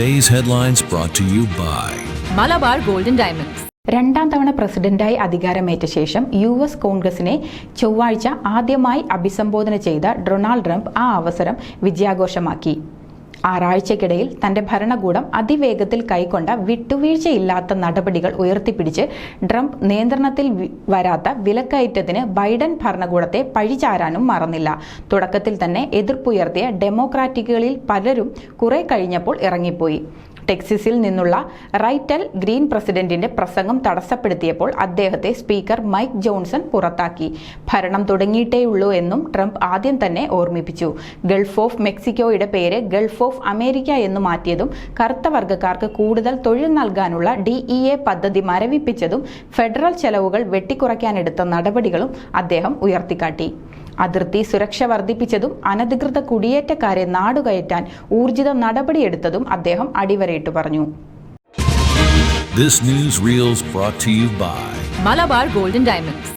Today's headlines brought to you by Malabar Golden Diamonds. രണ്ടാം തവണ പ്രസിഡന്റായി അധികാരമേറ്റ ശേഷം US കോൺഗ്രസിനെ ചൊവ്വാഴ്ച ആദ്യമായി അഭിസംബോധന ചെയ്ത ഡൊണാൾഡ് ട്രംപ് ആ അവസരം വിജയാഘോഷമാക്കി. ആറാഴ്ചയ്ക്കിടയിൽ തന്റെ ഭരണകൂടം അതിവേഗത്തിൽ കൈക്കൊണ്ട വിട്ടുവീഴ്ചയില്ലാത്ത നടപടികൾ ഉയർത്തിപ്പിടിച്ച് ട്രംപ് നിയന്ത്രണത്തിൽ വരാത്ത വിലക്കയറ്റത്തിന് ബൈഡൻ ഭരണകൂടത്തെ പഴിചാരാനും മറന്നില്ല. തുടക്കത്തിൽ തന്നെ എതിർപ്പുയർത്തിയ ഡെമോക്രാറ്റുകളിൽ പലരും കുറെ കഴിഞ്ഞപ്പോൾ ഇറങ്ങിപ്പോയി. ടെക്സസിൽ നിന്നുള്ള റൈറ്റൽ ഗ്രീൻ പ്രസിഡന്റിന്റെ പ്രസംഗം തടസ്സപ്പെടുത്തിയപ്പോൾ അദ്ദേഹത്തെ സ്പീക്കർ മൈക്ക് ജോൺസൺ പുറത്താക്കി. ഭരണം തുടങ്ങിയിട്ടേയുള്ളൂ എന്നും ട്രംപ് ആദ്യം തന്നെ ഓർമ്മിപ്പിച്ചു. ഗൾഫ് ഓഫ് മെക്സിക്കോയുടെ പേര് ഗൾഫ് ഓഫ് അമേരിക്ക എന്ന് മാറ്റിയതും കറുത്ത വർഗ്ഗക്കാർക്ക് കൂടുതൽ തൊഴിൽ നൽകാനുള്ള DEA പദ്ധതി മരവിപ്പിച്ചതും ഫെഡറൽ ചെലവുകൾ വെട്ടിക്കുറയ്ക്കാനെടുത്ത നടപടികളും അദ്ദേഹം ഉയർത്തിക്കാട്ടി. അതിർത്തി സുരക്ഷ വർദ്ധിപ്പിച്ചതും അനധികൃത കുടിയേറ്റക്കാരെ നാടുകയറ്റാൻ ഊർജിത നടപടിയെടുത്തതും അദ്ദേഹം അടിവരയിട്ടു പറഞ്ഞു. This news reels brought to you by Malabar Golden Diamonds.